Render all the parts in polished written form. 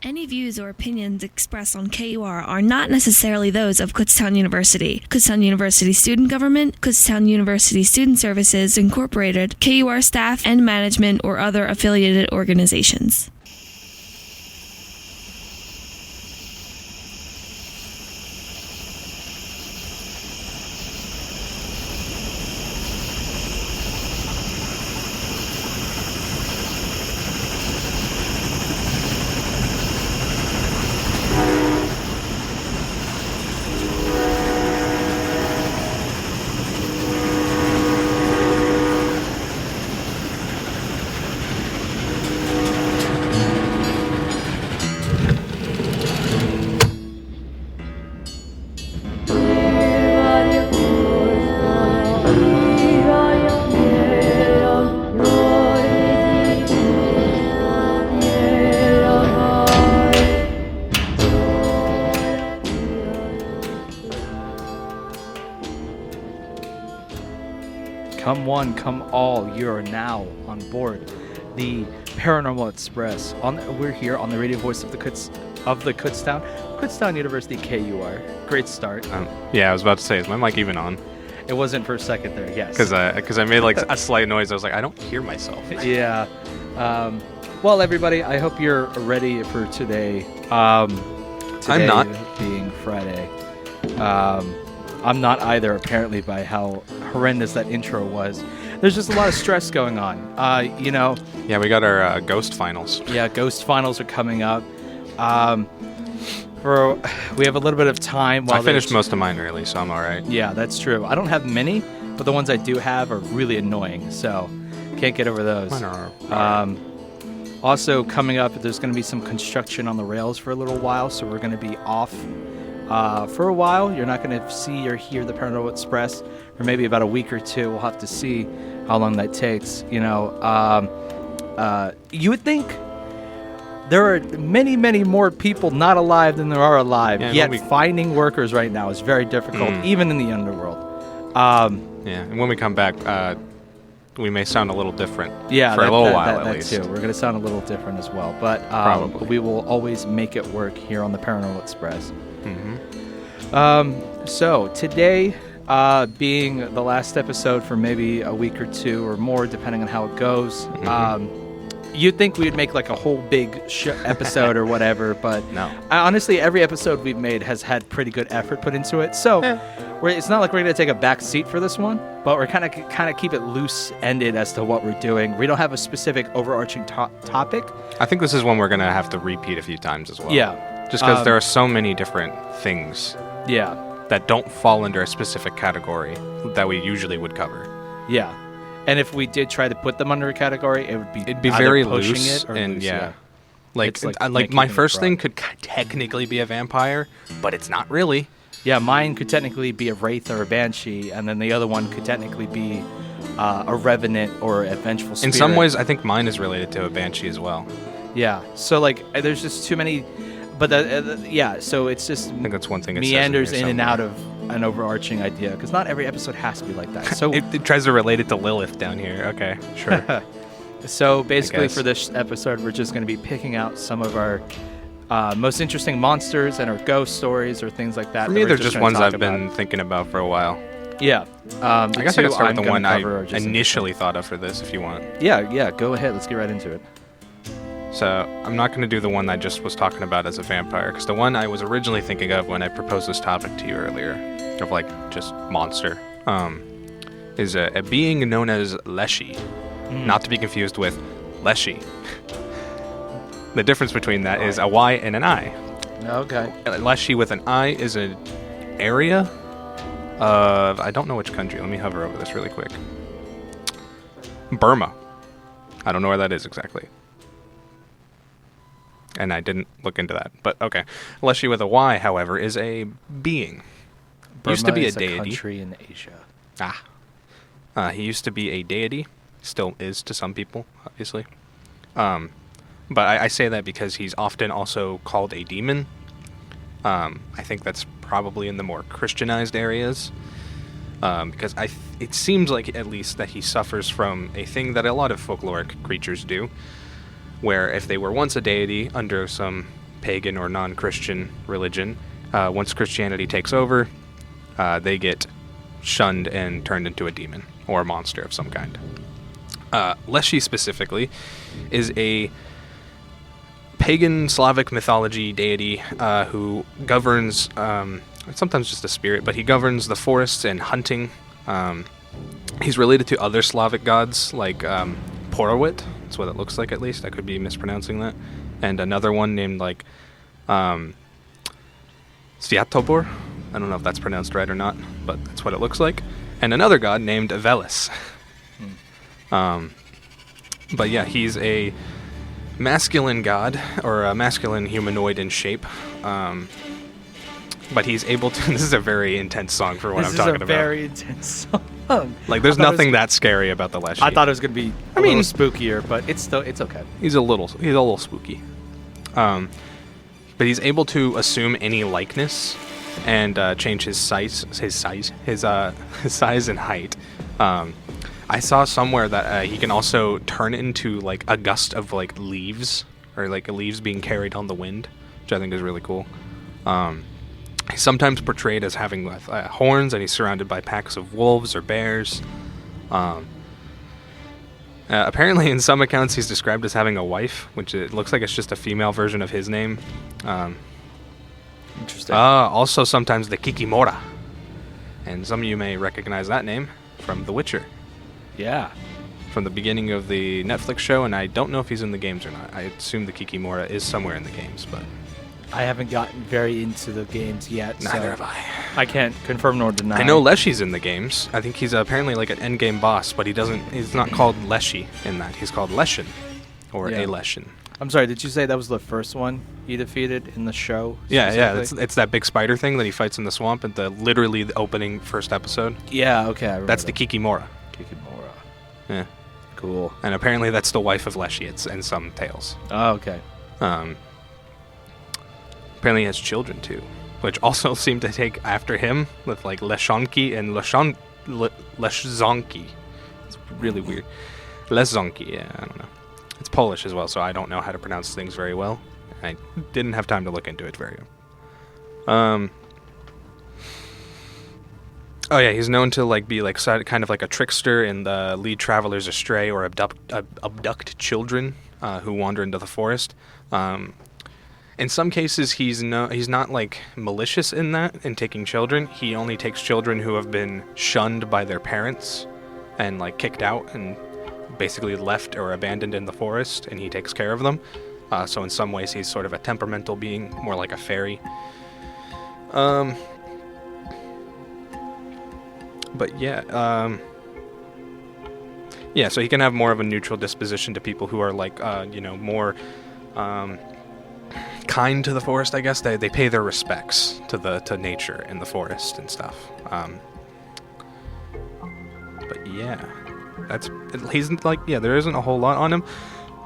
Any views or opinions expressed on KUR are not necessarily those of Kutztown University, Kutztown University Student Government, Kutztown University Student Services Incorporated, KUR staff and management, or other affiliated organizations. Come one, come all, you are now on board the Paranormal Express. We're here on the radio voice of the Kutztown University KUR. Great start. Yeah, I was about to say, is my mic even on? It wasn't for a second there, yes. Because I made like a slight noise. I was like, I don't hear myself. Yeah. Well, everybody, I hope you're ready for today. Today I'm not. Being Friday. I'm not either, apparently, by how horrendous that intro was. There's just a lot of stress going on. Yeah, we got our Ghost finals. Yeah, Ghost finals are coming up. We have a little bit of time. While I finished most of mine early, so I'm all right. Yeah, that's true. I don't have many, but the ones I do have are really annoying, so can't get over those. Mine are. Also, coming up, there's going to be some construction on the rails for a little while, so we're going to be off for a while. You're not going to see or hear the Paranormal Express for maybe about a week or two. We'll have to see how long that takes. You would think there are many, many more people not alive than there are alive. Yeah, yet finding workers right now is very difficult, even in the underworld. Yeah, and when we come back, we may sound a little different. Yeah, for a little while at least. Too. We're going to sound a little different as well, but Probably. we will always make it work here on the Paranormal Express. Mm-hmm. So today, being the last episode for maybe a week or two or more, depending on how it goes, you'd think we'd make like a whole big episode or whatever, but No. Honestly, every episode we've made has had pretty good effort put into it. So it's not like we're going to take a back seat for this one, but we're kind of keep it loose-ended as to what we're doing. We don't have a specific overarching topic. I think this is one we're going to have to repeat a few times as well. Yeah. Just because there are so many different things Yeah. that don't fall under a specific category that we usually would cover. Yeah. And if we did try to put them under a category, it'd be either very pushing loose it or and loose, yeah. It's Like my first thing could technically be a vampire, but it's not really. Yeah, mine could technically be a wraith or a banshee, and then the other one could technically be a revenant or a vengeful spirit. In some ways, I think mine is related to a banshee as well. Yeah. So like, there's just too many. But so it's just I think that's one thing. It meanders says in and somewhere. out of an overarching idea, because not every episode has to be like that. So it tries to relate it to Lilith down here. Okay, sure. So basically, guess. for this episode, we're just going to be picking out some of our most interesting monsters and our ghost stories or things like that. For me, they're just gonna ones talk I've been thinking about for a while. Yeah. I guess I could start with the one I initially. initially thought of for this, if you want. Yeah, go ahead. Let's get right into it. So I'm not going to do the one I just was talking about as a vampire, because the one I was originally thinking of when I proposed this topic to you earlier, of like just monster, is a being known as Leshy, not to be confused with Leshy. The difference between that is a Y and an I. Okay. Leshy with an I is an area of, I don't know which country. Let me hover over this really quick. Burma. I don't know where that is exactly. And I didn't look into that, but okay. Leshy with a Y, however, is a being. Burma Used to be is a deity. country in Asia. He used to be a deity. Still is to some people, obviously. But I say that because he's often also called a demon. I think that's probably in the more Christianized areas. Because it seems like at least that he suffers from a thing that a lot of folkloric creatures do, where if they were once a deity under some pagan or non-Christian religion. Once Christianity takes over, they get shunned and turned into a demon or a monster of some kind. Leshy specifically is a pagan Slavic mythology deity who governs, sometimes just a spirit, but he governs the forests and hunting. He's related to other Slavic gods like Porowit. That's what it looks like, at least. I could be mispronouncing that. And another one named like Sviatobor. I don't know if that's pronounced right or not, but that's what it looks like. And another god named Veles. But yeah, he's a masculine god, or a masculine humanoid in shape. But he's able to... This is a very intense song for what I'm talking about. This is a very intense song. Like, there's nothing that scary about the Leshy. I thought it was going to be a little spookier, but it's okay. He's a little spooky. But he's able to assume any likeness and change his size and height. I saw somewhere that he can also turn into like a gust of like leaves, or like leaves being carried on the wind, which I think is really cool. He's sometimes portrayed as having horns, and he's surrounded by packs of wolves or bears. Apparently, in some accounts, he's described as having a wife, which it looks like it's just a female version of his name. Interesting. Also, sometimes the Kikimora. And some of you may recognize that name from The Witcher. Yeah. From the beginning of the Netflix show, and I don't know if he's in the games or not. I assume the Kikimora is somewhere in the games, but... I haven't gotten very into the games yet. Neither have I. I can't confirm nor deny. I know Leshy's in the games. I think he's apparently like an endgame boss, but he's not called Leshy in that. He's called Leshin, or a Leshin. I'm sorry, did you say that was the first one he defeated in the show? Yeah. It's that big spider thing that he fights in the swamp at literally the opening first episode. Yeah, okay. That's the Kikimora. Kikimora. Yeah. Cool. And apparently that's the wife of Leshy. It's in some tales. Oh, okay. Apparently he has children too, which also seem to take after him with like Leszonki and Leszonki. It's really weird. Leszonki, yeah, I don't know. It's Polish as well, so I don't know how to pronounce things very well. I didn't have time to look into it very well. Oh yeah, he's known to like be like kind of like a trickster and lead travelers astray or abduct children who wander into the forest. In some cases, he's not like malicious in taking children. He only takes children who have been shunned by their parents and like kicked out and basically left or abandoned in the forest, and he takes care of them. So in some ways, he's sort of a temperamental being, more like a fairy. But yeah, so he can have more of a neutral disposition to people who are like, more kind to the forest, I guess. They pay their respects to nature in the forest and stuff. But yeah, he's like, there isn't a whole lot on him.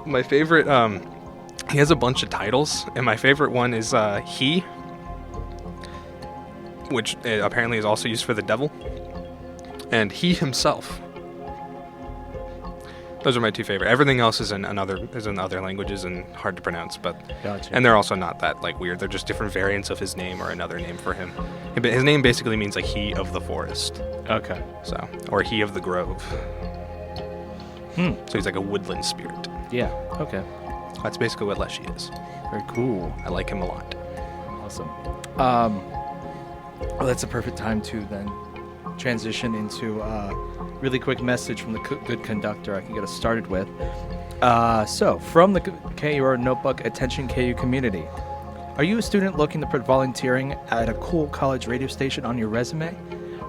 My favorite, he has a bunch of titles, and my favorite one is he, which apparently is also used for the devil, and he himself. Those are my two favorite. Everything else is in other languages and hard to pronounce, but gotcha. And they're also not that like weird. They're just different variants of his name or another name for him. But his name basically means like he of the forest. Okay. So, or he of the grove. So he's like a woodland spirit. Yeah. Okay. That's basically what Leshy is. Very cool. I like him a lot. Awesome. Well, that's a perfect time to then transition into really quick message from the good conductor I can get us started with. So, from the KUR Notebook, attention KU community. Are you a student looking to put volunteering at a cool college radio station on your resume?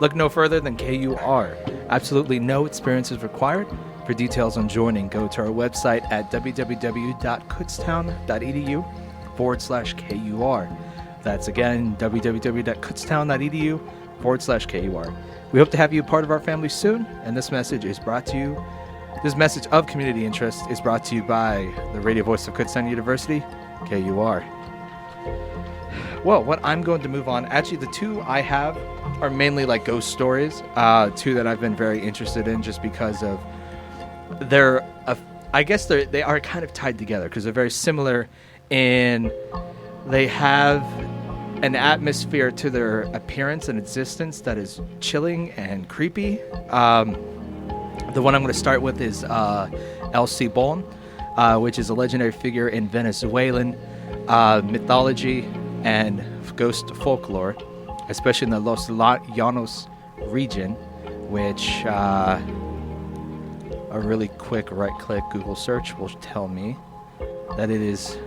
Look no further than KUR. Absolutely no experience is required. For details on joining, go to our website at www.kutztown.edu/KUR. That's again, www.kutztown.edu/KUR. We hope to have you a part of our family soon, and this message of community interest is brought to you by the radio voice of Kutztown University, KUR. Well, what I'm going to move on, actually the two I have are mainly like ghost stories, two that I've been very interested in just because of they are kind of tied together because they're very similar in They have an atmosphere to their appearance and existence that is chilling and creepy. The one I'm going to start with is El Cibon, which is a legendary figure in Venezuelan mythology and ghost folklore, especially in the Los Llanos region, which a really quick right-click Google search will tell me that it is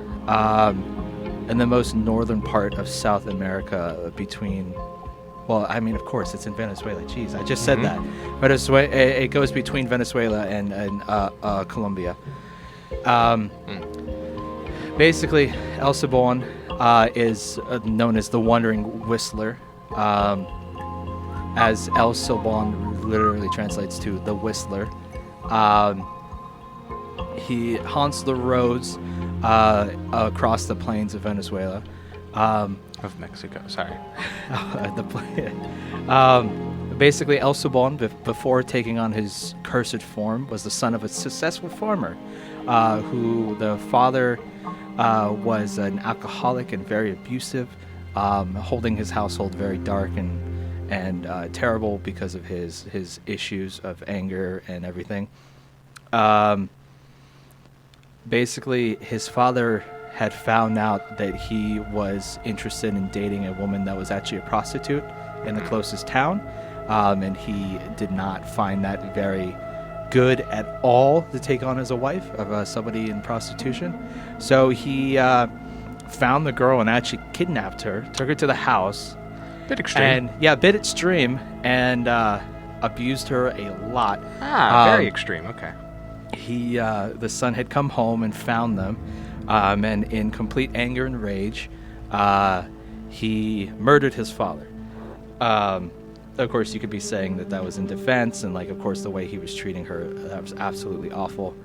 in the most northern part of South America between... Well, I mean, of course, it's in Venezuela. Jeez, I just said that. But it goes between Venezuela and Colombia. Basically, El Cibon is known as the Wandering Whistler, as El Cibon literally translates to the Whistler. He haunts the roads across the plains of Venezuela. Of Mexico, sorry. Basically, El Cibon, before taking on his cursed form, was the son of a successful farmer who the father was an alcoholic and very abusive, holding his household very dark and terrible because of his issues of anger and everything. Basically, his father had found out that he was interested in dating a woman that was actually a prostitute in the closest town, and he did not find that very good at all to take on as a wife of somebody in prostitution. So he found the girl and actually kidnapped her, took her to the house. Bit extreme. And yeah, a bit extreme, and abused her a lot. Very extreme. Okay. The son had come home and found them, and in complete anger and rage, he murdered his father. Of course, you could be saying that was in defense, and of course, the way he was treating her, that was absolutely awful.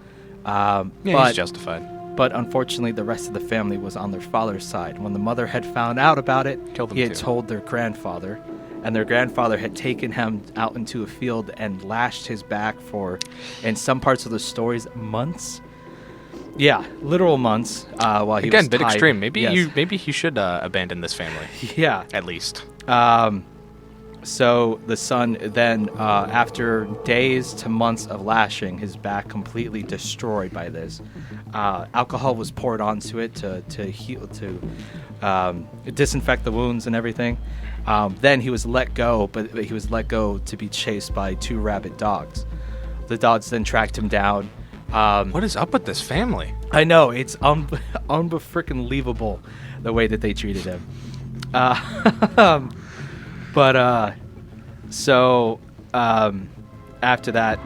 He's justified. But unfortunately, the rest of the family was on their father's side. When the mother had found out about it, he had told their grandfather, and their grandfather had taken him out into a field and lashed his back for, in some parts of the stories, months. Yeah, literal months. While he was bit tied. Extreme. Maybe Yes. he should abandon this family. Yeah, at least. So the son then, after days to months of lashing, his back completely destroyed by this. Alcohol was poured onto it to heal, to disinfect the wounds and everything. Then he was let go, but he was let go to be chased by 2 rabid dogs. The dogs then tracked him down. What is up with this family? I know, it's unbefrickin-leavable the way that they treated him. So after that,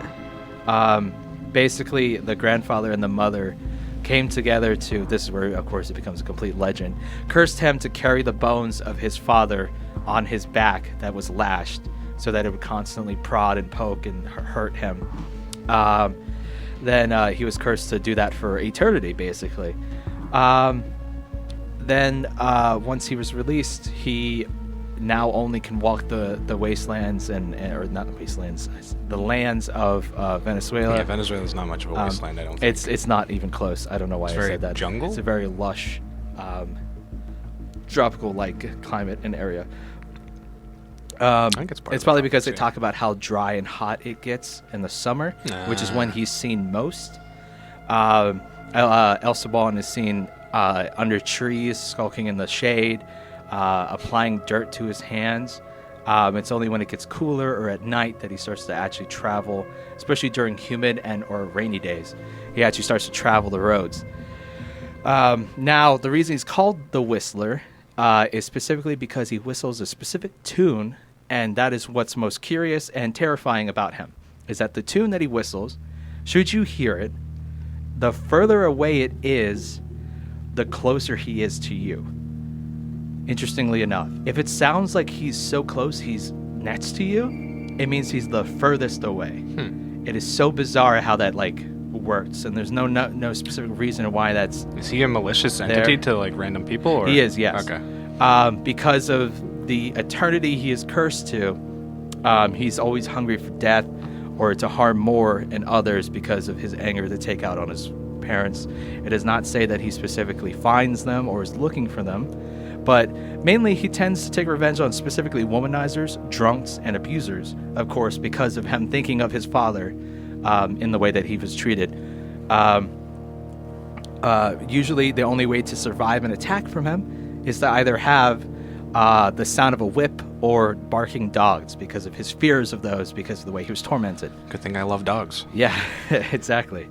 basically the grandfather and the mother came together to, this is where, of course, it becomes a complete legend, cursed him to carry the bones of his father on his back that was lashed so that it would constantly prod and poke and hurt him. Then he was cursed to do that for eternity, basically. Then once he was released, he now only can walk the wastelands or not the wastelands, the lands of Venezuela. Yeah, Venezuela's not much of a wasteland, I don't think. It's not even close. I don't know why I said that. Jungle? It's a very lush, tropical-like climate and area. I think it's probably because they talk about how dry and hot it gets in the summer, which is when he's seen most. El Cibon is seen under trees, skulking in the shade, applying dirt to his hands. It's only when it gets cooler or at night that he starts to actually travel, especially during humid or rainy days. He actually starts to travel the roads. Now, the reason he's called the Whistler is specifically because he whistles a specific tune, and that is what's most curious and terrifying about him, is that the tune that he whistles, should you hear it, the further away it is, the closer he is to you. Interestingly enough, if it sounds like he's so close he's next to you, it means he's the furthest away. It is so bizarre how that works, and there's no specific reason why that's. Is he a malicious entity to random people? Or? He is, yes. Okay. Because of the eternity he is cursed to, he's always hungry for death or to harm more and others because of his anger to take out on his parents. It does not say that he specifically finds them or is looking for them, but mainly he tends to take revenge on specifically womanizers, drunks, and abusers, of course, because of him thinking of his father in the way that he was treated. Usually the only way to survive an attack from him is to either have the sound of a whip or barking dogs, because of his fears of those, because of the way he was tormented. Good thing I love dogs. Yeah, exactly.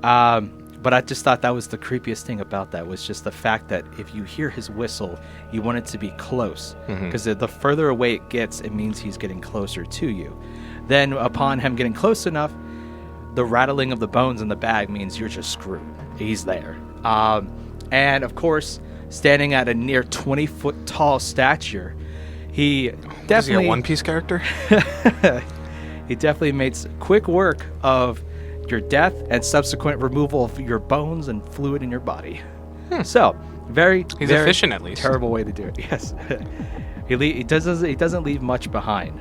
But I just thought that was the creepiest thing about that, was just the fact that if you hear his whistle, you want it to be close, because the further away it gets, it means he's getting closer to you. Then upon him getting close enough, the rattling of the bones in the bag means you're just screwed. He's there. And of course, standing at a near 20-foot tall stature, he definitely... Is he a One Piece character? He definitely makes quick work of your death and subsequent removal of your bones and fluid in your body. So, he's very efficient, at least. Terrible way to do it. Yes. He doesn't leave much behind.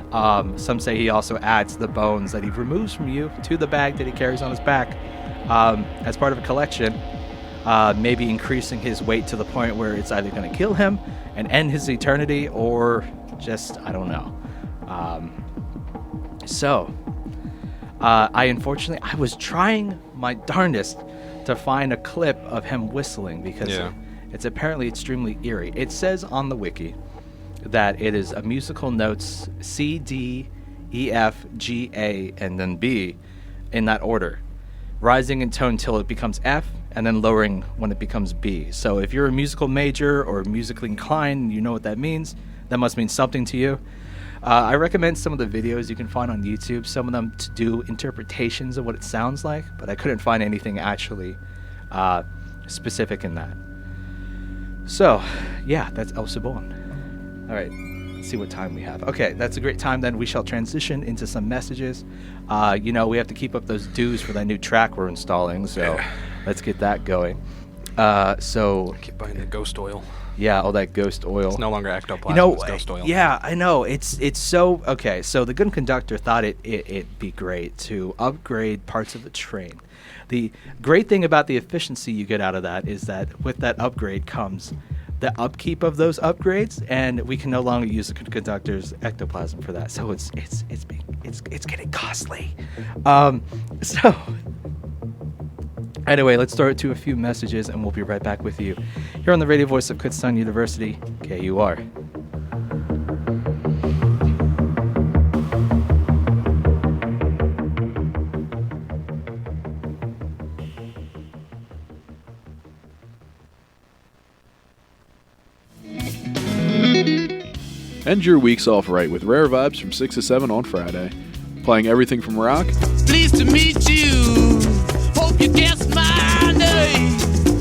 Some say he also adds the bones that he removes from you to the bag that he carries on his back as part of a collection, maybe increasing his weight to the point where it's either going to kill him and end his eternity, or just, I don't know. I was trying my darndest to find a clip of him whistling, because it's apparently extremely eerie. It says on the wiki that it is a musical notes C, D, E, F, G, A, and then B in that order, rising in tone till it becomes F, and then lowering when it becomes B. So if you're a musical major or musically inclined, you know what that means. That must mean something to you. I recommend some of the videos you can find on YouTube, some of them to do interpretations of what it sounds like, but I couldn't find anything actually specific in that. So, yeah, that's El Sabon. All right, let's see what time we have. Okay, that's a great time. Then we shall transition into some messages. We have to keep up those dues for that new track we're installing, so let's get that going. Keep buying the ghost oil. Yeah, all that ghost oil. It's no longer ectoplasm, it's ghost oil. Yeah, I know. It's so... Okay, so the good conductor thought it'd be great to upgrade parts of the train. The great thing about the efficiency you get out of that is that with that upgrade comes the upkeep of those upgrades, and we can no longer use the conductor's ectoplasm for that. So it's getting costly. Anyway, let's start to a few messages, and we'll be right back with you here on the radio voice of Kutztown University, KUR. End your weeks off right with Rare Vibes from 6 to 7 on Friday. Playing everything from rock Pleased to meet you. Hope you guess my name.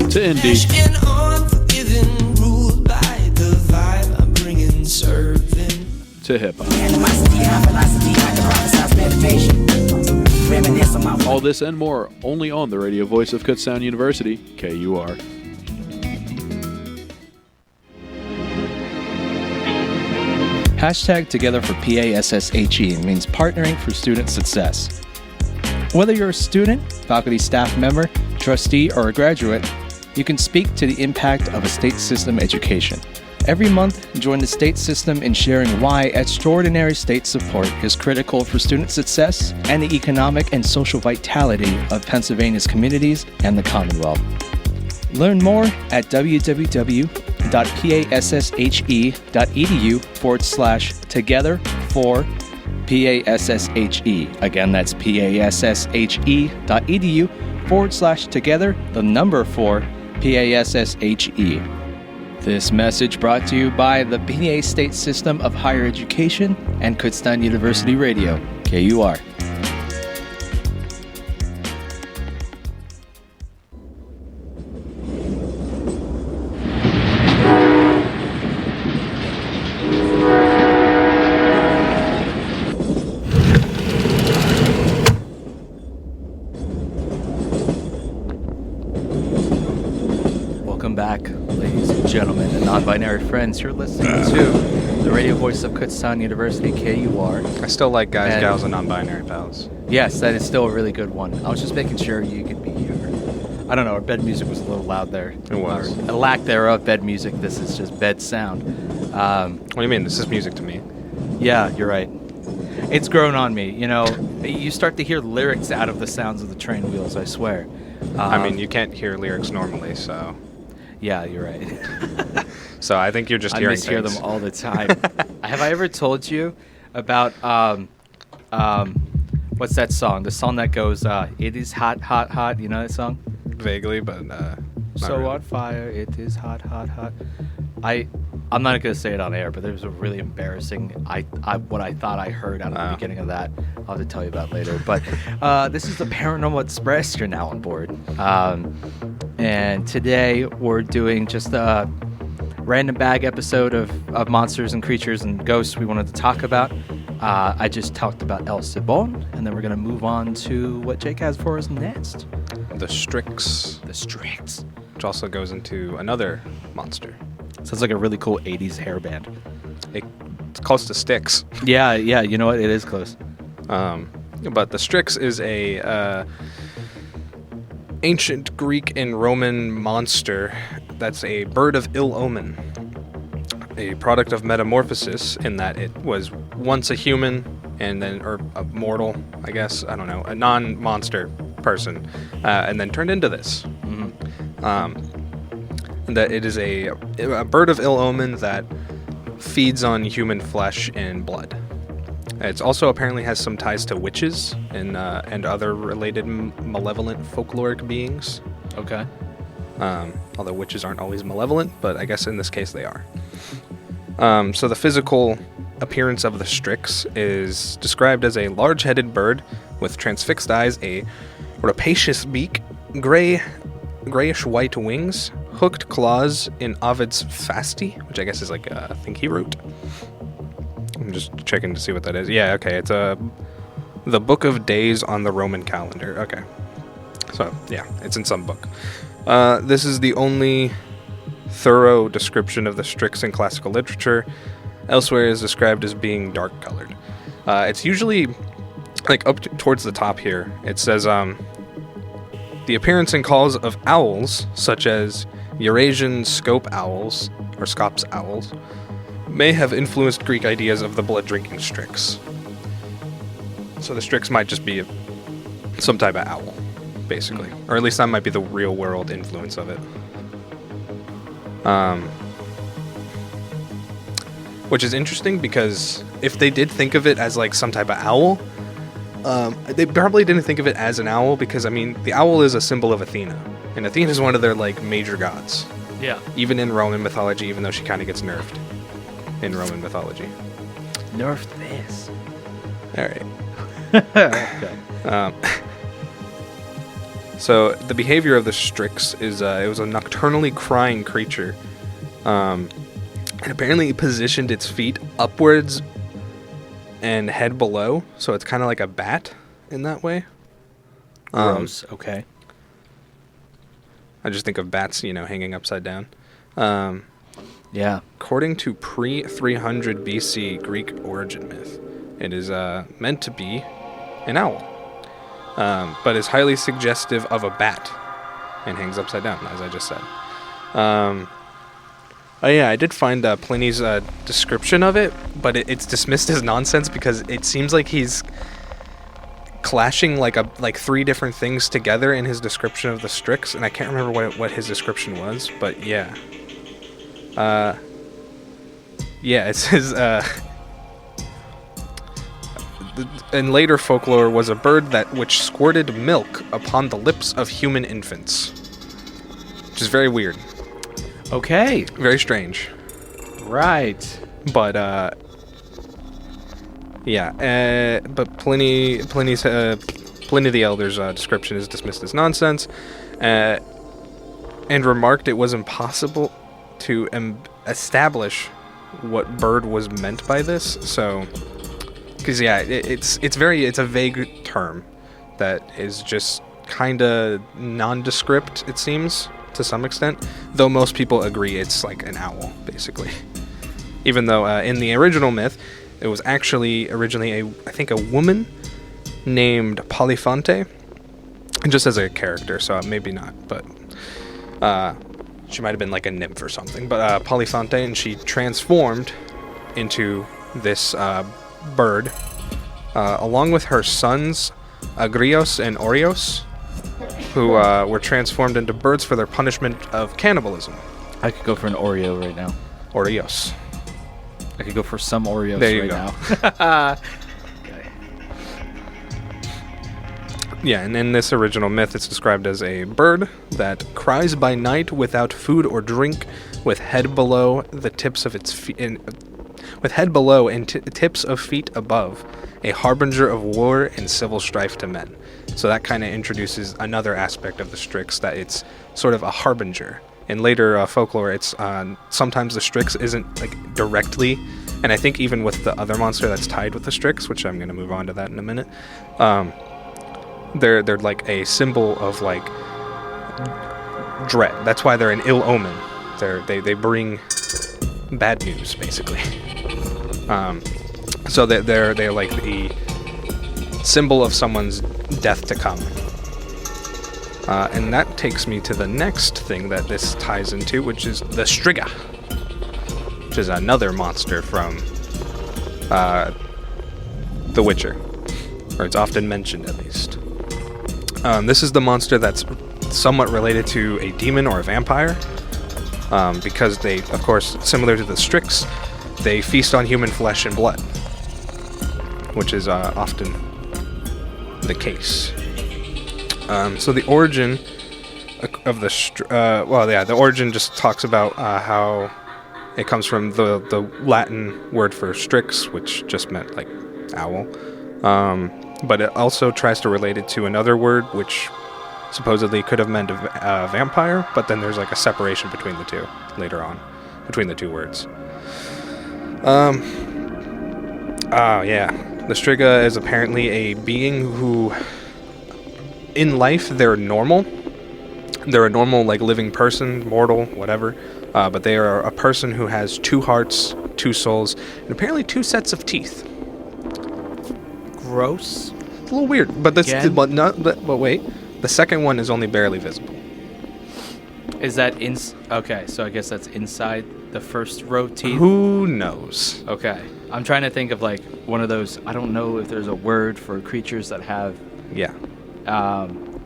to indie And unforgiving, ruled by the vibe I'm bringing, serving. to hip-hop. All this and more only on the radio voice of Kutztown University, KUR. Hashtag Together for PASSHE means partnering for student success. Whether you're a student, faculty staff member, trustee, or a graduate, you can speak to the impact of a state system education. Every month, join the state system in sharing why extraordinary state support is critical for student success and the economic and social vitality of Pennsylvania's communities and the Commonwealth. Learn more at www.passhe.edu/together for PASSHE. Again, that's PASSHE.edu/together, the number 4 PASSHE. This message brought to you by the PA State System of Higher Education and Kutztown University Radio, KUR. Back, ladies and gentlemen, and non-binary friends. You're listening to the radio voice of Kutztown University, KUR. I still like guys, gals, and non-binary pals. Yes, that is still a really good one. I was just making sure you could be here. I don't know. Our bed music was a little loud there. It was. A lack thereof bed music. This is just bed sound. What do you mean? This is music to me. Yeah, you're right. It's grown on me. You know, you start to hear lyrics out of the sounds of the train wheels, I swear. I mean, you can't hear lyrics normally, so... Yeah, you're right. So I think you're just I hearing mishear things. them all the time. Have I ever told you about what's that song? The song that goes, "It is hot, hot, hot." You know that song? Vaguely, but So really. on fire, it is hot, hot, hot. I'm not gonna say it on air, but there was a really embarrassing what I thought I heard out of the beginning of that. I'll have to tell you about later. But this is the Paranormal Express. You're now on board, and today we're doing just a random bag episode of monsters and creatures and ghosts we wanted to talk about. I just talked about El Cibon, and then we're gonna move on to what Jake has for us next. The Strix, The Strix. which also goes into another monster. Sounds like a really cool 80s hair band. It's close to Styx. Yeah, you know what? It is close. But the Strix is a ancient Greek and Roman monster that's a bird of ill omen. A product of metamorphosis in that it was once a human or a mortal, I guess, I don't know, a non-monster person, and then turned into this. That it is a bird of ill omen that feeds on human flesh and blood. It also apparently has some ties to witches and other related malevolent folkloric beings. Okay. Although witches aren't always malevolent, but I guess in this case they are. So the physical appearance of the Strix is described as a large-headed bird with transfixed eyes, a rapacious beak, grayish-white wings, hooked claws in Ovid's Fasti, which I guess is like a thing he wrote. I'm just checking to see what that is. Yeah, okay, it's the Book of Days on the Roman calendar. Okay. So, yeah, it's in some book. This is the only thorough description of the Strix in classical literature. Elsewhere is described as being dark-colored. It's usually, like, up towards the top here. It says, the appearance and calls of owls, such as Eurasian scope owls, or scops owls, may have influenced Greek ideas of the blood-drinking Strix. So the Strix might just be some type of owl, basically. Or at least that might be the real-world influence of it. Which is interesting because if they did think of it as like some type of owl, they probably didn't think of it as an owl because, I mean, the owl is a symbol of Athena. And Athena is one of their, like, major gods. Yeah. Even in Roman mythology, even though she kind of gets nerfed in Roman mythology. Nerf this. All right. Okay. So the behavior of the Strix is it was a nocturnally crying creature. And apparently it positioned its feet upwards and head below, so it's kind of like a bat in that way. Gross. Okay. I just think of bats, hanging upside down. Yeah. According to pre-300 BC Greek origin myth, it is meant to be an owl, but is highly suggestive of a bat and hangs upside down, as I just said. Oh yeah, I did find Pliny's description of it, but it's dismissed as nonsense because it seems like he's clashing like three different things together in his description of the Strix, and I can't remember what his description was, but yeah. It says, in later folklore was a bird which squirted milk upon the lips of human infants. Which is very weird. Okay. Very strange. Right. But, but Pliny the Elder's description is dismissed as nonsense, and remarked it was impossible to establish what bird was meant by this. So, because it's a vague term that is just kind of nondescript, it seems, to some extent, though most people agree it's like an owl, basically. Even though in the original myth, it was actually originally I think a woman named Polyphonte just as a character, so maybe not, but she might have been like a nymph or something. But Polyphante, and she transformed into this bird, along with her sons, Agrios and Oreos, who were transformed into birds for their punishment of cannibalism. I could go for an Oreo right now. Oreos. I could go for some Oreos There you right go. now. Yeah, and in this original myth, it's described as a bird that cries by night without food or drink, with head below the tips of its feet, with head below and tips of feet above, a harbinger of war and civil strife to men. So that kind of introduces another aspect of the Strix, that it's sort of a harbinger. In later folklore, it's sometimes the Strix isn't like directly, and I think even with the other monster that's tied with the Strix, which I'm going to move on to that in a minute. They're like a symbol of like dread. That's why they're an ill omen. They bring bad news, basically. So they're like the symbol of someone's death to come. And that takes me to the next thing that this ties into, which is the Striga, which is another monster from The Witcher, or it's often mentioned at least. This is the monster that's somewhat related to a demon or a vampire, because they, of course, similar to the Strix, they feast on human flesh and blood, which is often the case. So the origin of the origin just talks about how it comes from the Latin word for strix, which just meant like owl. But it also tries to relate it to another word, which supposedly could have meant a vampire, but then there's like a separation between the two later on, between the two words. The Striga is apparently a being who, in life, they're normal. They're a normal, like, living person, mortal, whatever. But they are a person who has 2 hearts, 2 souls, and apparently 2 sets of teeth. Gross. It's a little weird, but wait, the second one is only barely visible. Is that okay, so I guess that's inside the first row teeth? Who knows? Okay. I'm trying to think of, like, one of those, I don't know if there's a word for creatures that have, Yeah.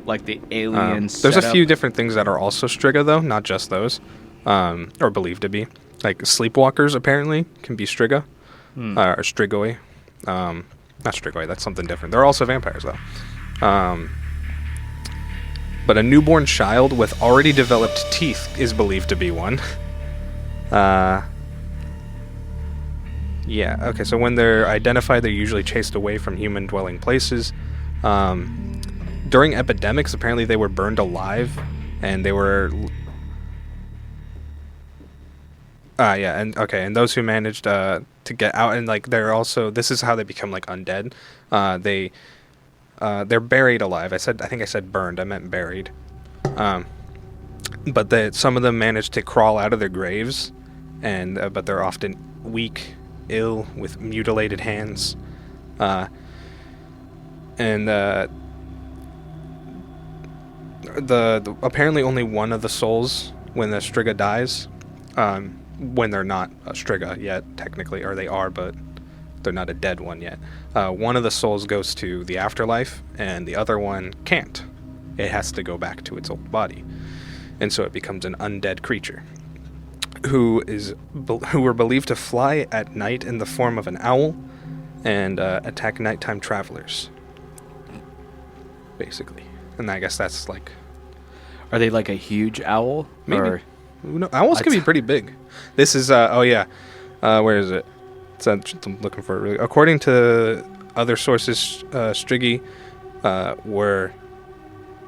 like the aliens. There's a few different things that are also Striga, though, not just those, or believed to be. Like, sleepwalkers, apparently, can be Striga, or Strigoi. Not Strigoi, that's something different. They're also vampires, though. But a newborn child with already developed teeth is believed to be one. Yeah, okay, so when they're identified, they're usually chased away from human-dwelling places. During epidemics, apparently they were burned alive, and they were... and those who managed to get out, and, like, they're also... This is how they become, like, undead. They're buried alive. I think I said burned. I meant buried. But some of them managed to crawl out of their graves, but they're often weak, ill, with mutilated hands. Apparently only one of the souls, when the Striga dies, when they're not a Striga yet, technically, or they are, but they're not a dead one yet. One of the souls goes to the afterlife, and the other one can't. It has to go back to its old body. And so it becomes an undead creature, who were believed to fly at night in the form of an owl, and attack nighttime travelers, basically. And I guess that's like... Are they like a huge owl? Maybe. Or... No, owls can be pretty big. This is, where is it? I'm looking for it really. According to other sources, Strigi were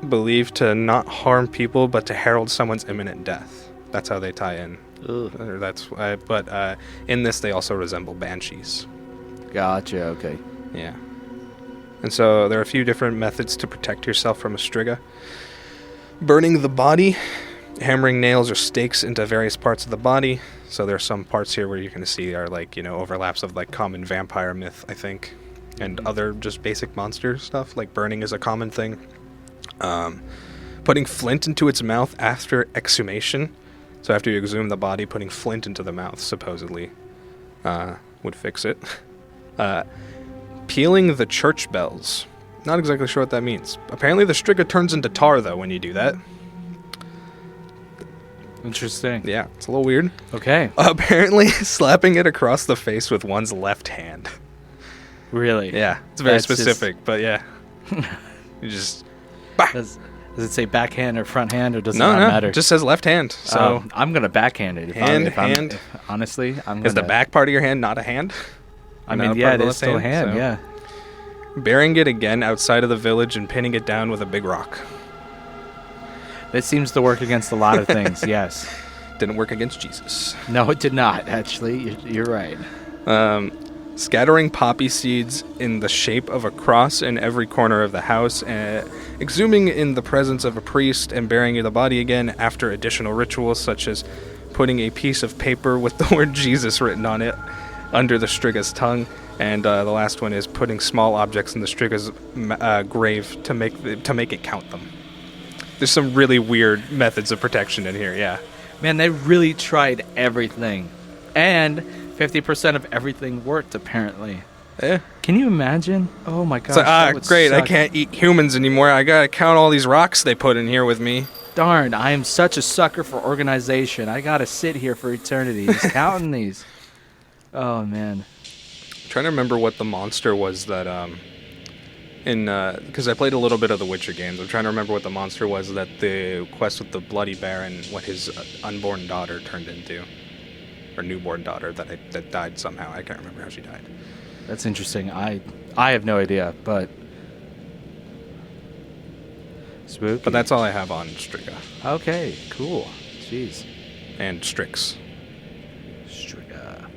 believed to not harm people, but to herald someone's imminent death. That's how they tie in. But in this, they also resemble banshees. Gotcha. Okay. Yeah. And so there are a few different methods to protect yourself from a Striga. Burning the body, hammering nails or stakes into various parts of the body. So there are some parts here where you're going to see are like, overlaps of like common vampire myth, I think, and other just basic monster stuff. Like burning is a common thing. Putting flint into its mouth after exhumation. So after you exhume the body, putting flint into the mouth supposedly would fix it. Peeling the church bells. Not exactly sure what that means. Apparently the striga turns into tar, though, when you do that. Interesting. Yeah, it's a little weird. Okay. Apparently slapping it across the face with one's left hand. Really? Yeah, it's very That's specific, but yeah. You just... Does it say backhand or front hand, or does it No, not no, matter? it just says left hand. So I'm going to backhand it. Honestly, I'm going to... is the back part of your hand not a hand? I Not mean, a yeah, part it of the is still a left hand, so- yeah. Burying it again outside of the village and pinning it down with a big rock. It seems to work against a lot of things, yes. Didn't work against Jesus. No, it did not, actually. You're right. Scattering poppy seeds in the shape of a cross in every corner of the house, exhuming in the presence of a priest, and burying the body again after additional rituals such as putting a piece of paper with the word Jesus written on it under the striga's tongue, and the last one is putting small objects in the striga's grave to make it count them. There's some really weird methods of protection in here, yeah. Man, they really tried everything. And 50% of everything worked, apparently. Yeah. Can you imagine? Oh, my gosh. It's like, that would great, I suck. can't eat humans anymore. I gotta count all these rocks they put in here with me. Darn, I am such a sucker for organization. I gotta sit here for eternity just counting these. Oh, man. Trying to remember what the monster was that because I played a little bit of the Witcher games. I'm trying to remember what the monster was that the quest with the Bloody Baron, what his unborn daughter turned into, or newborn daughter that died somehow. I can't remember how she died. That's interesting. I have no idea, but spooky. But that's all I have on Striga Okay, cool. Jeez. and Strix. Striga.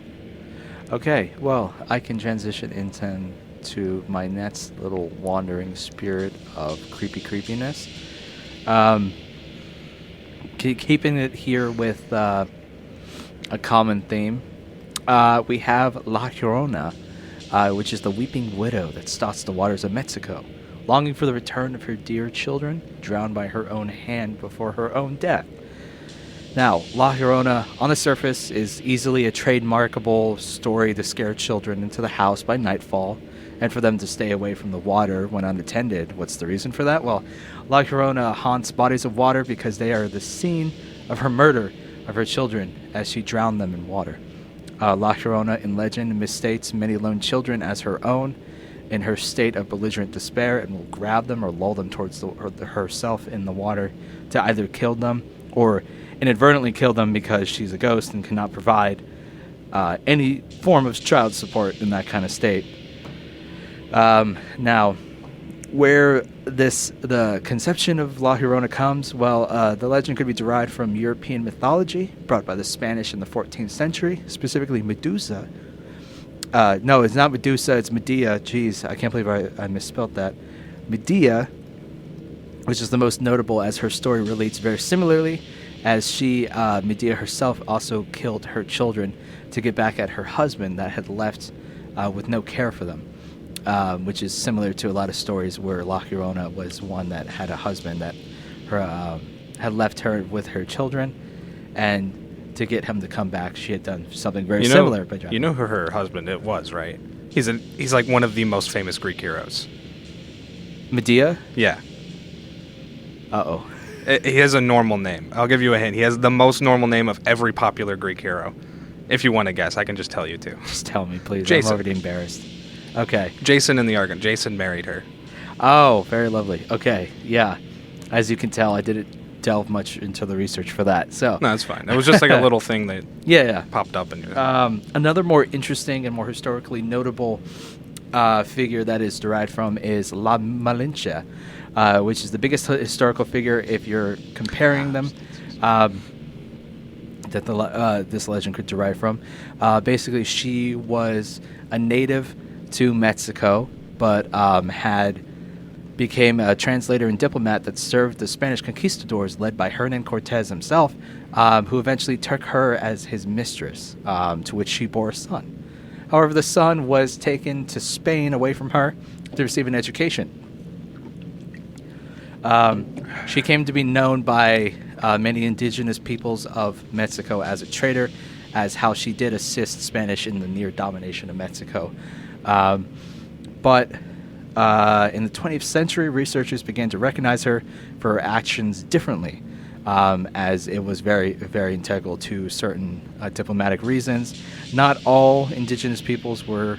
Okay, well, I can transition into my next little wandering spirit of creepiness. Keeping it here with a common theme, we have La Llorona, which is the weeping widow that stalks the waters of Mexico, longing for the return of her dear children, drowned by her own hand before her own death. Now, La Llorona, on the surface, is easily a trademarkable story to scare children into the house by nightfall, and for them to stay away from the water when unattended. What's the reason for that? Well, La Llorona haunts bodies of water because they are the scene of her murder of her children as she drowned them in water. La Llorona, in legend, misstates many lone children as her own in her state of belligerent despair, and will grab them or lull them towards herself in the water to either kill them or inadvertently kill them because she's a ghost and cannot provide any form of child support in that kind of state. Now, where the conception of La Llorona comes, well, the legend could be derived from European mythology brought by the Spanish in the 14th century, specifically Medusa. No, it's not Medusa, it's Medea. Jeez, I can't believe I misspelled that. Medea, which is the most notable as her story relates very similarly, as Medea herself also killed her children to get back at her husband that had left with no care for them. Which is similar to a lot of stories where La Llorona was one that had a husband that had left her with her children, and to get him to come back, she had done something very similar. But you know who her husband it was, right? He's like one of the most famous Greek heroes. Medea? Yeah. Uh-oh. He has a normal name. I'll give you a hint. He has the most normal name of every popular Greek hero. If you want to guess, I can just tell you too. Just tell me, please. Jason. I'm already embarrassed. Okay. Jason in the Argon. Jason married her. Oh, very lovely. Okay, yeah. As you can tell, I didn't delve much into the research for that. So No, that's fine. It was just like a little thing that yeah. popped up in your... Another more interesting and more historically notable figure that is derived from is La Malinche, which is the biggest historical figure if you're comparing them that this legend could derive from. Basically, she was a native to Mexico, but became a translator and diplomat that served the Spanish conquistadors led by Hernan Cortez himself, who eventually took her as his mistress, to which she bore a son. However, the son was taken to Spain away from her to receive an education. She came to be known by many indigenous peoples of Mexico as a traitor, as how she did assist Spanish in the near domination of Mexico. But in the 20th century, researchers began to recognize her for her actions differently, as it was very, very integral to certain diplomatic reasons. Not all indigenous peoples were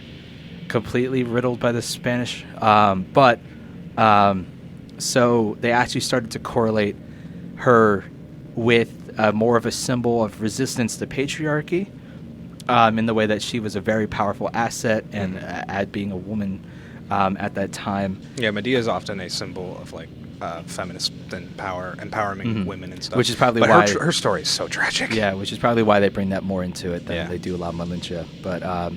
completely riddled by the Spanish, but so they actually started to correlate her with more of a symbol of resistance to patriarchy, in the way that she was a very powerful asset, and at being a woman at that time. Yeah, Medea is often a symbol of like feminist and empowering women and stuff. Which is probably but why her story is so tragic. Yeah, which is probably why they bring that more into it than Yeah. they do La Malinche. But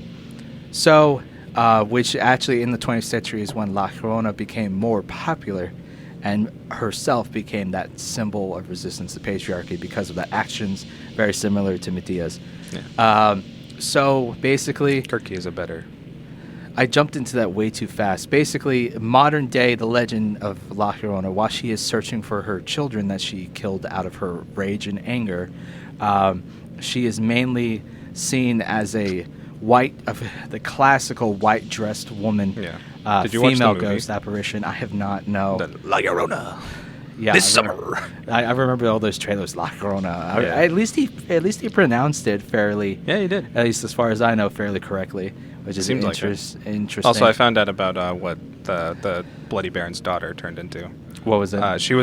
which actually in the 20th century is when La Llorona became more popular, and herself became that symbol of resistance to patriarchy because of the actions very similar to Medea's. Yeah. So basically, Turkey is a better. I jumped into that way too fast. Basically, modern day, the legend of La Llorona, while she is searching for her children that she killed out of her rage and anger, she is mainly seen as a the classical white-dressed woman, Did you watch the female movie? ghost apparition. I have not, no. The La Llorona. Yeah, This I remember- summer. I remember all those trailers, La Llorona. Yeah. At least he pronounced it fairly. Yeah, he did. At least as far as I know, fairly correctly, which is Seems like it. interesting. Also, I found out about what the Bloody Baron's daughter turned into. What was it? She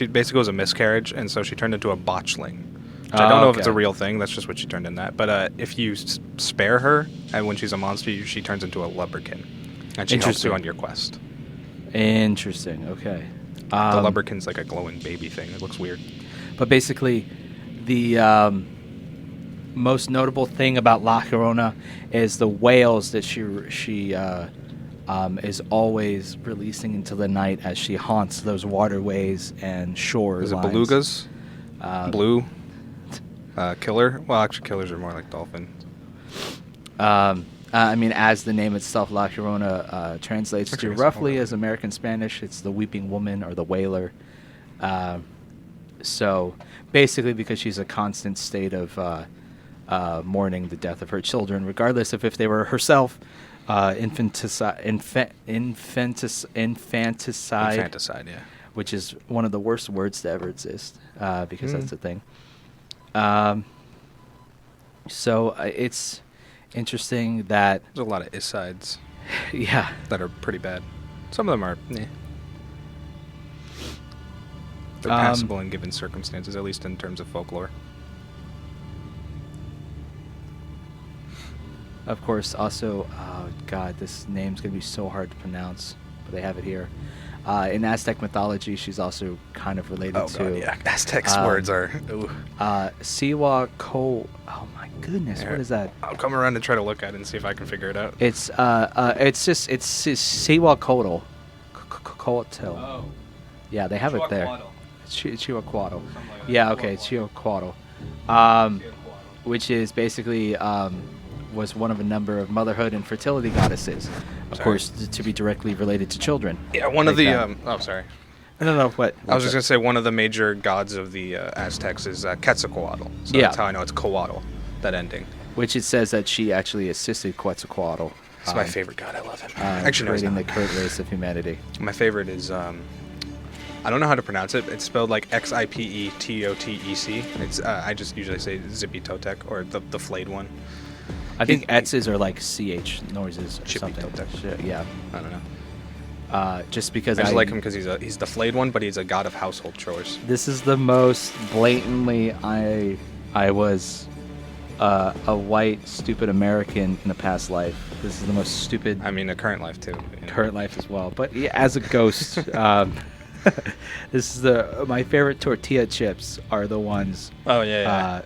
basically was a miscarriage, and so she turned into a botchling. Which I don't know if it's a real thing. That's just what she turned in that. But if you spare her, and when she's a monster, she turns into a lubberkin, and she helps Interesting. you on your quest. Interesting. Okay. The lubberkin's like a glowing baby thing. It looks weird. But basically, the most notable thing about La Llorona is the wails that she is always releasing into the night as she haunts those waterways and shore Is it lines. belugas? Blue? Killer? Well, actually, killers are more like dolphins. I mean, as the name itself, La Llorona, translates to Okay, roughly hold on. as American Spanish, it's the weeping woman or the wailer. So basically, because she's a constant state of mourning the death of her children, regardless of if they were herself, infanticide, Infanticide, yeah. which is one of the worst words to ever exist, because that's the thing. So it's interesting that, There's a lot of isides yeah, that are pretty bad. Some of them are, They're Um, passable in given circumstances, at least in terms of folklore. of course, also, oh God, this name's gonna be so hard to pronounce, but they have it here. In Aztec mythology, she's also kind of related to Aztecs words are. Ooh. Siwa Ko. Oh my goodness, Yeah. what is that? I'll come around and try to look at it and see if I can figure it out. It's Siwa Kotal. Kotal. Oh. Yeah, they have it there. Chihuahuato. like Yeah, okay, Chihuahuato. Which is basically was one of a number of motherhood and fertility goddesses, of Sorry. course, to be directly related to children. Yeah, one of Like the. that. Oh, sorry. No, what? I was just gonna say one of the major gods of the Aztecs is Quetzalcoatl. So Yeah. that's how I know it's Coatl. That ending. Which it says that she actually assisted Quetzalcoatl. It's my favorite god. I love him. Actually, no, it's creating not. the current race of humanity. My favorite is I don't know how to pronounce it. It's spelled like Xipetotec. It's I just usually say Zippy Totec or the flayed one. I think X's are like CH noises or Chippy something. Totec. Shit, yeah. I don't know. Just because I just like him because he's the flayed one, but he's a god of household chores. This is the most blatantly I was a white stupid American in a past life. This is the most stupid I mean, the current life too. you know. current life as well. But yeah, as a ghost, this is my favorite tortilla chips are the ones. Oh yeah.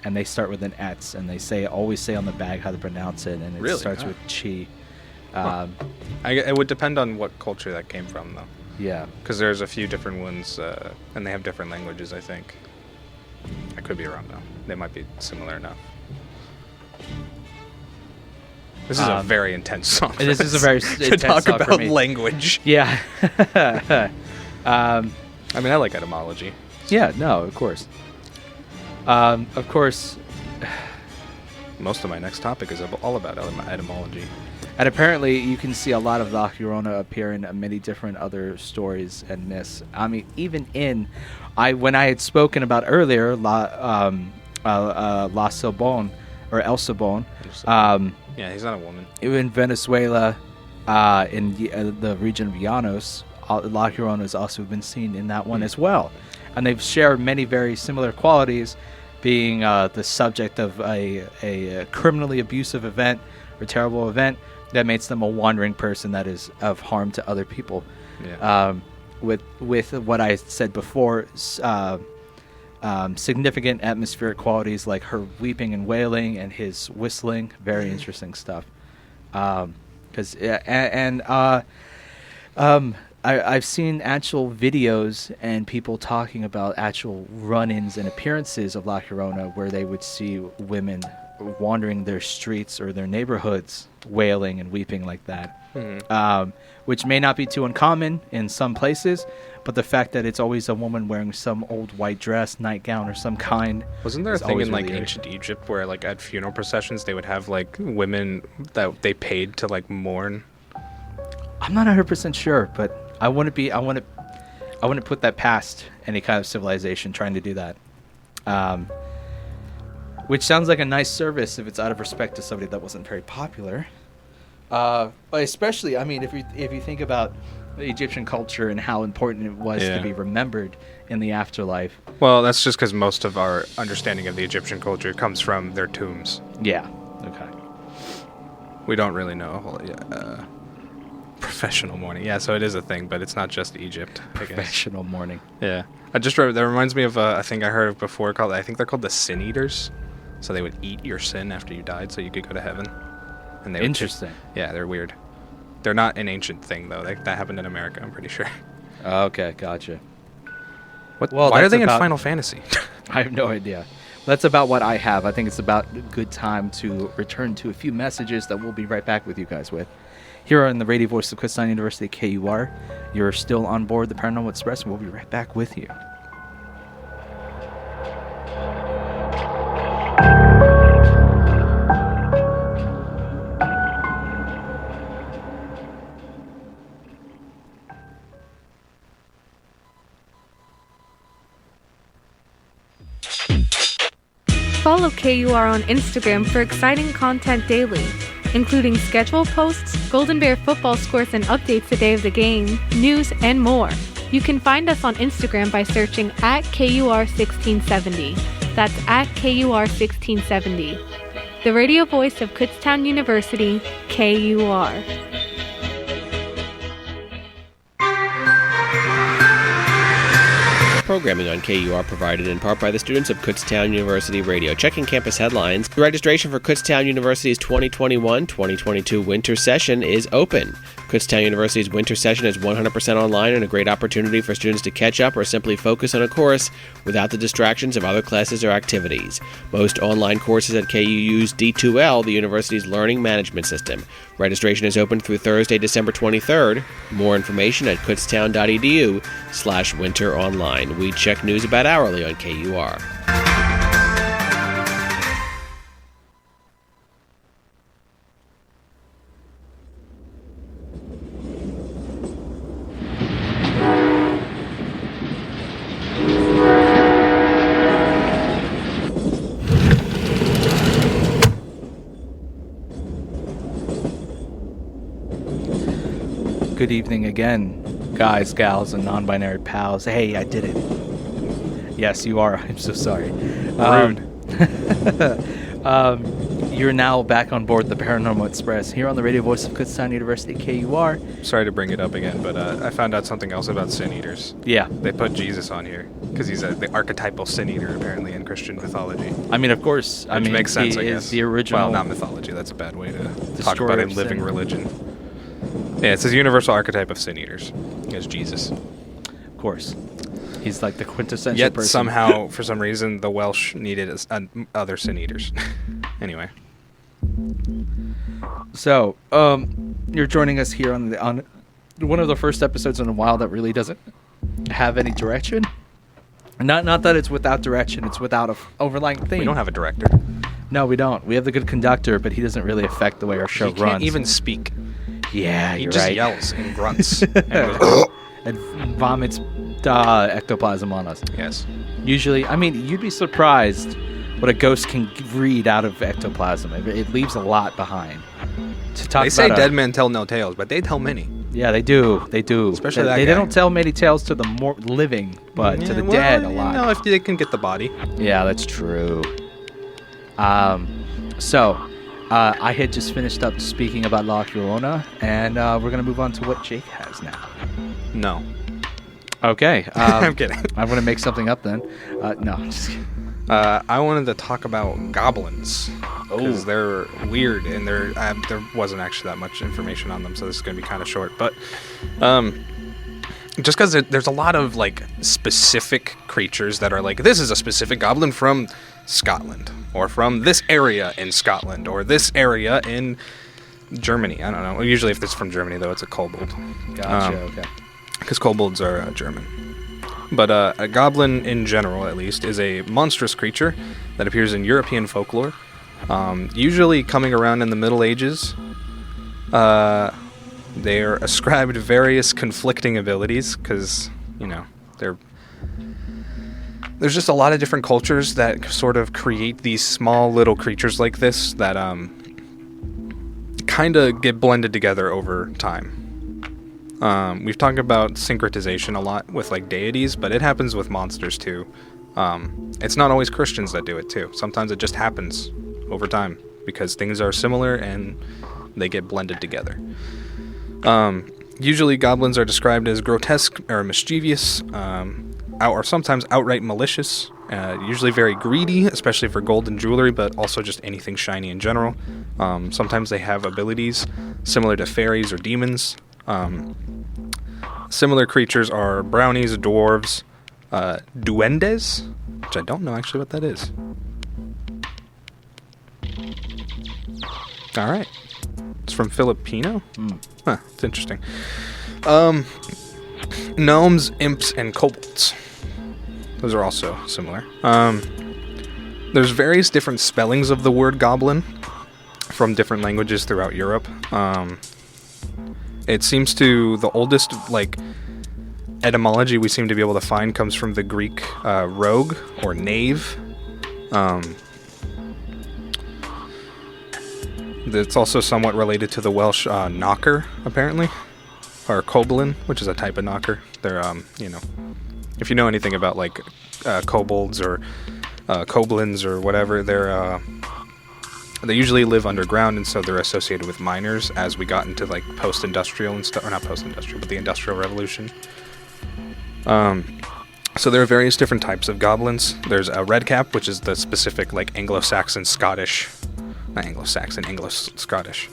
And they start with an X, and they always say on the bag how to pronounce it, and it Really? starts Ah. with chi. It would depend on what culture that came from, though, Yeah. because there's a few different ones, and they have different languages. I think. I could be wrong though. They might be similar enough. This is a very intense song. This is a very to intense talk song for about me. language. Yeah. I mean, I like etymology. Yeah, no, of course. Of course. Most of my next topic is all about etymology. And apparently, you can see a lot of La Llorona appear in many different other stories and myths. I mean, even when I had spoken about earlier, La Sobon, or El Sobon. Yeah, he's not a woman. In Venezuela, in the region of Llanos, La Llorona has also been seen in that one as well. And they've shared many very similar qualities, being the subject of a criminally abusive event or terrible event that makes them a wandering person that is of harm to other people. Yeah. With what I said before, significant atmospheric qualities like her weeping and wailing and his whistling. Very interesting stuff. I've seen actual videos and people talking about actual run-ins and appearances of La Llorona where they would see women wandering their streets or their neighborhoods wailing and weeping like that. Which may not be too uncommon in some places, but the fact that it's always a woman wearing some old white dress, nightgown, or some kind. Wasn't there a is thing always in like really ancient Egypt where like at funeral processions they would have like women that they paid to like mourn? I'm not 100% sure, but I wouldn't put that past any kind of civilization trying to do that. Which sounds like a nice service if it's out of respect to somebody that wasn't very popular. But especially, I mean, if you think about the Egyptian culture and how important it was to be remembered in the afterlife. Well, that's just because most of our understanding of the Egyptian culture comes from their tombs. Yeah. Okay. We don't really know professional mourning. Yeah, so it is a thing, but it's not just Egypt, I guess. Professional mourning. Yeah. That reminds me of a thing I heard of before I think they're called the sin eaters. So they would eat your sin after you died so you could go to heaven. And they Interesting. Yeah, they're weird. They're not an ancient thing, though. That happened in America, I'm pretty sure. Okay, gotcha. Why are they in Final Fantasy? I have no idea. That's about what I have. I think it's about a good time to return to a few messages that we'll be right back with you guys with. Here on the radio voice of Kutztown University, KUR. You're still on board the Paranormal Express, and we'll be right back with you. Follow KUR on Instagram for exciting content daily, including schedule posts, Golden Bear football scores and updates the day of the game, news, and more. You can find us on Instagram by searching @KUR1670. That's @KUR1670. The radio voice of Kutztown University, KUR. Programming on KUR provided in part by the students of Kutztown University Radio. Checking campus headlines. Registration for Kutztown University's 2021-2022 winter session is open. Kutztown University's winter session is 100% online and a great opportunity for students to catch up or simply focus on a course without the distractions of other classes or activities. Most online courses at KU use D2L, the university's learning management system. Registration is open through Thursday, December 23rd. More information at kutztown.edu/winteronline. We check news about hourly on KUR. Good evening again, guys, gals, and non-binary pals. Hey, I did it. Yes, you are. I'm so sorry. Rude. You're now back on board the Paranormal Express here on the radio voice of Kutztown University, KUR. Sorry to bring it up again, but I found out something else about sin eaters. Yeah. They put Jesus on here because he's the archetypal sin eater, apparently, in Christian mythology. I mean, of course. Which makes sense, he I guess. is the original. Well, not mythology. That's a bad way to talk destroyer about a of living sin. religion. Yeah, it's his universal archetype of sin eaters. As Jesus. Of course. He's like the quintessential Yet person. somehow, for some reason, the Welsh needed other sin eaters. Anyway. So, you're joining us here on one of the first episodes in a while that really doesn't have any direction. Not that it's without direction, it's without a overlying theme. We don't have a director. No, we don't. We have the good conductor, but he doesn't really affect the way our show He runs. can't even speak. Yeah, He you're just right. yells and grunts. and goes, And vomits ectoplasm on us. yes. Usually, I mean, you'd be surprised what a ghost can read out of ectoplasm. It leaves a lot behind. To talk They say about dead men tell no tales, but they tell many. Yeah, they do. They do. Especially they, that they guy. don't tell many tales to the more living, but to the dead a lot. No, if they can get the body. Yeah, that's true. So, I had just finished up speaking about La Llorona, and we're going to move on to what Jake has now. No. Okay. I'm kidding. I'm going to make something up then. No, I'm just kidding. I wanted to talk about goblins because they're weird and there wasn't actually that much information on them, so this is going to be kind of short. But just because there's a lot of like specific creatures that are like, this is a specific goblin from Scotland or from this area in Scotland or this area in Germany. I don't know. Usually, if it's from Germany, though, it's a kobold. Gotcha. Okay. Because kobolds are German. But a goblin, in general at least, is a monstrous creature that appears in European folklore, usually coming around in the Middle Ages. They are ascribed various conflicting abilities, because, you know, there's just a lot of different cultures that sort of create these small little creatures like this that kind of get blended together over time. We've talked about syncretization a lot with like deities, but it happens with monsters too. It's not always Christians that do it too. Sometimes it just happens over time because things are similar and they get blended together. Usually goblins are described as grotesque or mischievous, or sometimes outright malicious, usually very greedy, especially for gold and jewelry, but also just anything shiny in general. Sometimes they have abilities similar to fairies or demons. Similar creatures are brownies, dwarves, duendes, which I don't know actually what that is. All right. It's from Filipino? Huh, it's interesting. Gnomes, imps, and kobolds. Those are also similar. There's various different spellings of the word goblin from different languages throughout Europe. It seems to, the oldest, like, etymology we seem to be able to find comes from the Greek rogue, or knave. It's also somewhat related to the Welsh knocker, apparently. Or koblin, which is a type of knocker. They're, you know, if you know anything about, like, kobolds or koblins or whatever, they usually live underground, and so they're associated with miners as we got into, like, post-industrial and stuff. Or not post-industrial, but the Industrial Revolution. So there are various different types of goblins. There's a redcap, which is the specific, like, Anglo-Saxon, Scottish... Not Anglo-Saxon, English-Scottish.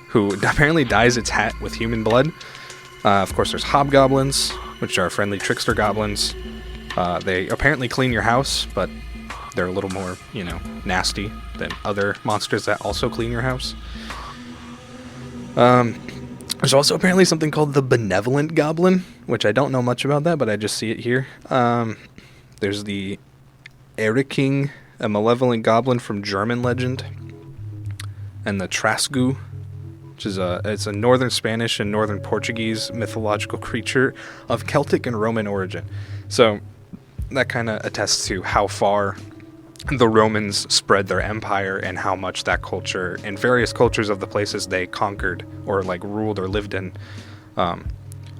Who apparently dyes its hat with human blood. Of course, there's hobgoblins, which are friendly trickster goblins. They apparently clean your house, but they're a little more, you know, nasty than other monsters that also clean your house. There's also apparently something called the benevolent goblin, which I don't know much about that, but I just see it here. There's the Eriking, a malevolent goblin from German legend, and the Trasgu, which is it's a northern Spanish and northern Portuguese mythological creature of Celtic and Roman origin. So that kind of attests to how far the Romans spread their empire and how much that culture and various cultures of the places they conquered or like ruled or lived in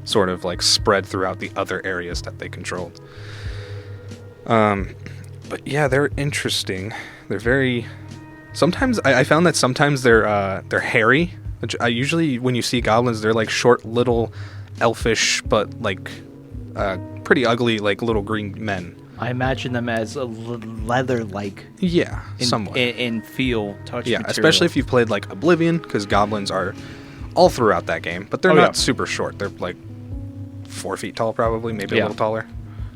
sort of like spread throughout the other areas that they controlled. But yeah, they're interesting. They're very... Sometimes I found that sometimes they're hairy. Which usually when you see goblins, they're like short, little, elfish, but like pretty ugly, like little green men. I imagine them as a leather-like. Yeah, somewhat. In feel, touch. Yeah, material. especially if you've played like Oblivion, because goblins are all throughout that game, but they're not super short. They're like 4 feet tall, probably, maybe a little taller.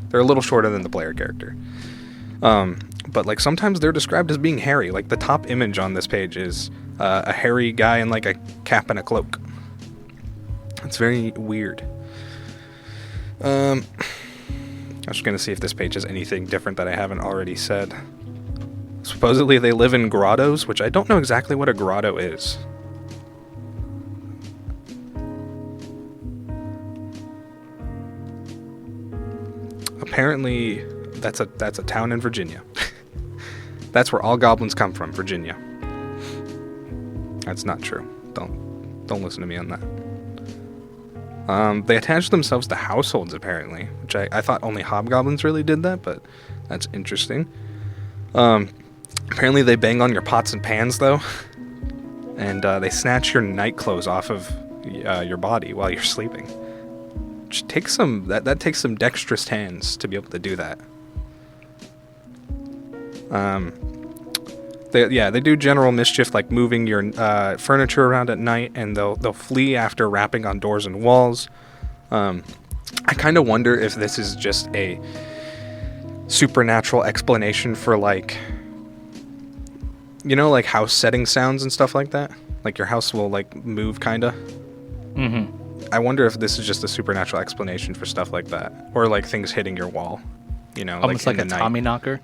They're a little shorter than the player character. But like sometimes they're described as being hairy. Like the top image on this page is a hairy guy in like a cap and a cloak. It's very weird. I was going to see if this page has anything different that I haven't already said. Supposedly they live in grottos, which I don't know exactly what a grotto is. Apparently, that's a town in Virginia. That's where all goblins come from, Virginia. That's not true. Don't listen to me on that. They attach themselves to households, apparently, which I thought only hobgoblins really did that, but that's interesting. Apparently they bang on your pots and pans, though, and they snatch your night clothes off of your body while you're sleeping. Which takes that takes some dexterous hands to be able to do that. They do general mischief, like moving your furniture around at night, and they'll flee after rapping on doors and walls. I kind of wonder if this is just a supernatural explanation for, like, like house setting sounds and stuff like that. Like your house will like move, kinda. Mm-hmm. I wonder if this is just a supernatural explanation for stuff like that, or like things hitting your wall. Almost like a night. Tommy knocker.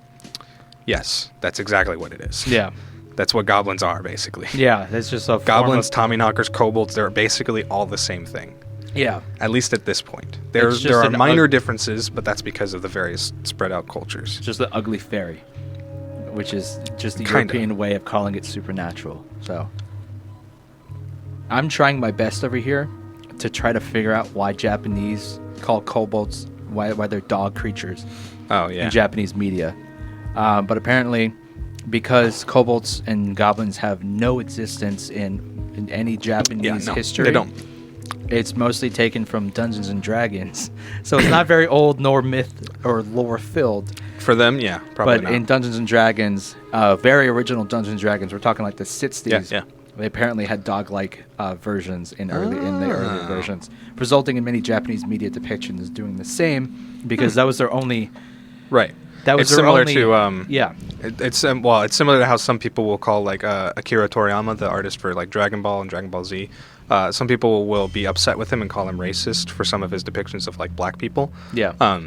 Yes, that's exactly what it is. Yeah. That's what goblins are, basically. Yeah, it's just a goblins, Tommyknockers, kobolds, they're basically all the same thing. Yeah. At least at this point. There are minor differences, but that's because of the various spread out cultures. Just the ugly fairy, which is just the Kinda. European way of calling it supernatural. So I'm trying my best over here to try to figure out why Japanese call kobolds, why they're dog creatures in Japanese media. But apparently, because kobolds and goblins have no existence in any Japanese history, they don't. It's mostly taken from Dungeons and Dragons, so it's not very old nor myth or lore filled. For them, yeah, probably But not. in Dungeons and Dragons, very original Dungeons and Dragons, we're talking like the 60s. Yeah. They apparently had dog-like versions in the earlier versions, resulting in many Japanese media depictions doing the same because that was their only. Right. That was it's their similar only, to yeah. It's similar to how some people will call like Akira Toriyama, the artist for like Dragon Ball and Dragon Ball Z. Some people will be upset with him and call him racist for some of his depictions of like black people. Yeah.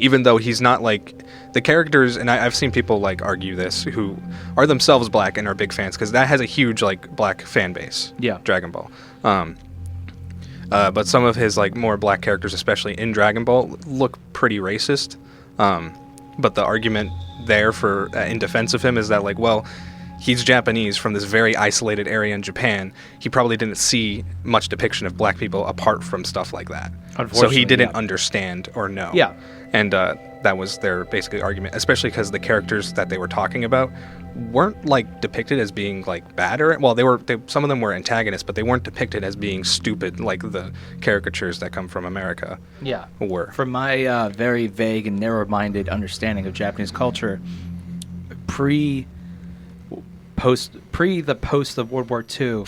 Even though he's not like the characters, and I've seen people like argue this who are themselves black and are big fans because that has a huge like black fan base. Yeah. Dragon Ball. But some of his like more black characters, especially in Dragon Ball, look pretty racist. But the argument there for in defense of him is that like, well, he's Japanese from this very isolated area in Japan. He probably didn't see much depiction of black people apart from stuff like that. So he didn't understand or know. Yeah. And that was their basically argument, especially because the characters that they were talking about weren't like depicted as being like bad or some of them were antagonists, but they weren't depicted as being stupid like the caricatures that come from America. Yeah. Were. From my very vague and narrow-minded understanding of Japanese culture, pre the post of World War II,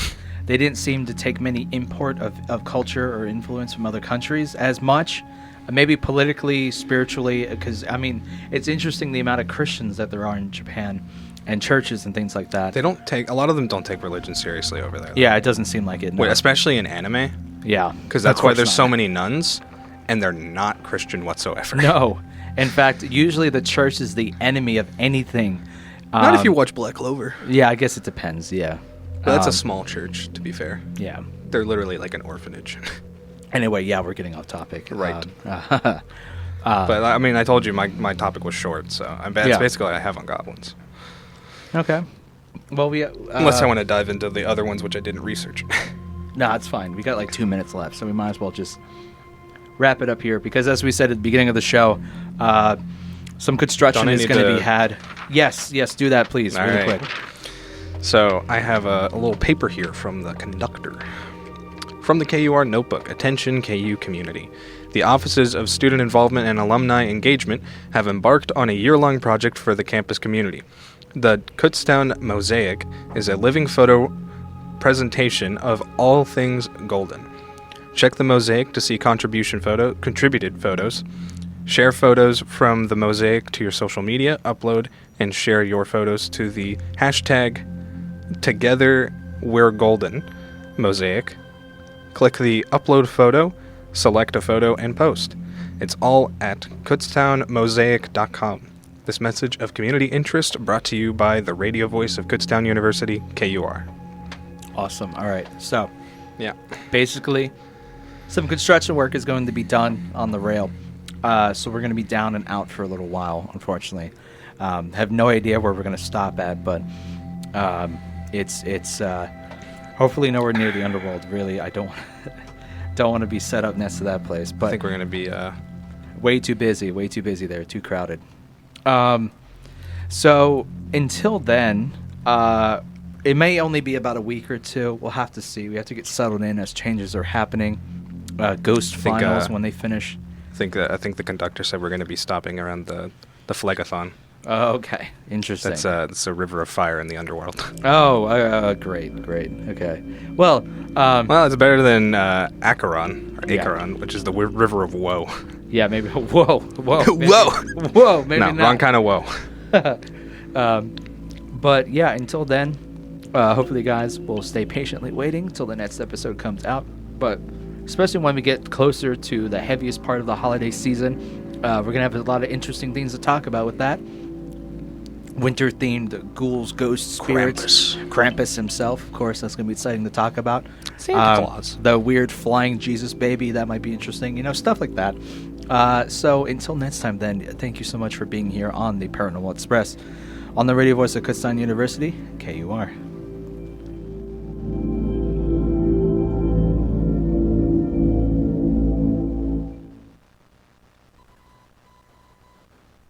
they didn't seem to take many import of culture or influence from other countries as much. Maybe politically, spiritually, because I mean, it's interesting the amount of Christians that there are in Japan, and churches and things like that. A lot of them don't take religion seriously over there. Yeah, it doesn't seem like it. No. Especially in anime. Yeah, because that's why there's so many nuns, and they're not Christian whatsoever. No, in fact, usually the church is the enemy of anything. Not if you watch Black Clover. Yeah, I guess it depends. Yeah, but that's a small church, to be fair. Yeah, they're literally like an orphanage. Anyway, yeah, we're getting off topic. Right. But I mean, I told you my topic was short, so that's basically what I have on goblins. Okay. Well, unless I want to dive into the other ones, which I didn't research. No, it's fine. We got like 2 minutes left, so we might as well just wrap it up here. Because as we said at the beginning of the show, some construction is going to be had. Yes, do that, please, really quick. So I have a little paper here from the conductor. From the KUR notebook, attention KU community. The Offices of Student Involvement and Alumni Engagement have embarked on a year-long project for the campus community. The Kutztown Mosaic is a living photo presentation of all things golden. Check the mosaic to see contributed photos. Share photos from the mosaic to your social media, upload and share your photos to the hashtag #TogetherWe'reGolden mosaic. Click the upload photo, select a photo, and post. It's all at kutztownmosaic.com. This message of community interest brought to you by the radio voice of Kutztown University, KUR. Awesome. All right. So, Yeah. basically, some construction work is going to be done on the rail. So we're going to be down and out for a little while, unfortunately. Have no idea where we're going to stop at, but it's hopefully nowhere near the underworld. Really, I don't want to be set up next to that place. But I think we're going to be... way too busy there, too crowded. So until then, it may only be about a week or two. We'll have to see. We have to get settled in as changes are happening. Ghost finals when they finish. I think the conductor said we're going to be stopping around the Phlegathon. Oh, okay. Interesting. That's a river of fire in the underworld. Oh, great. Okay. Well, Well, it's better than Acheron, or Yeah. Acheron, which is the river of woe. yeah, maybe. Whoa. Maybe, Whoa! Whoa, maybe No, not. wrong kind of woe. But yeah, until then, hopefully, guys will stay patiently waiting until the next episode comes out. But especially when we get closer to the heaviest part of the holiday season, we're gonna have a lot of interesting things to talk about with that. Winter-themed ghouls, ghosts, spirits. Krampus himself, of course, that's gonna be exciting to talk about. Santa Claus. The weird flying Jesus baby, that might be interesting. Stuff like that. So until next time, then, thank you so much for being here on the Paranormal Express on the radio voice of Kutztown University, KUR.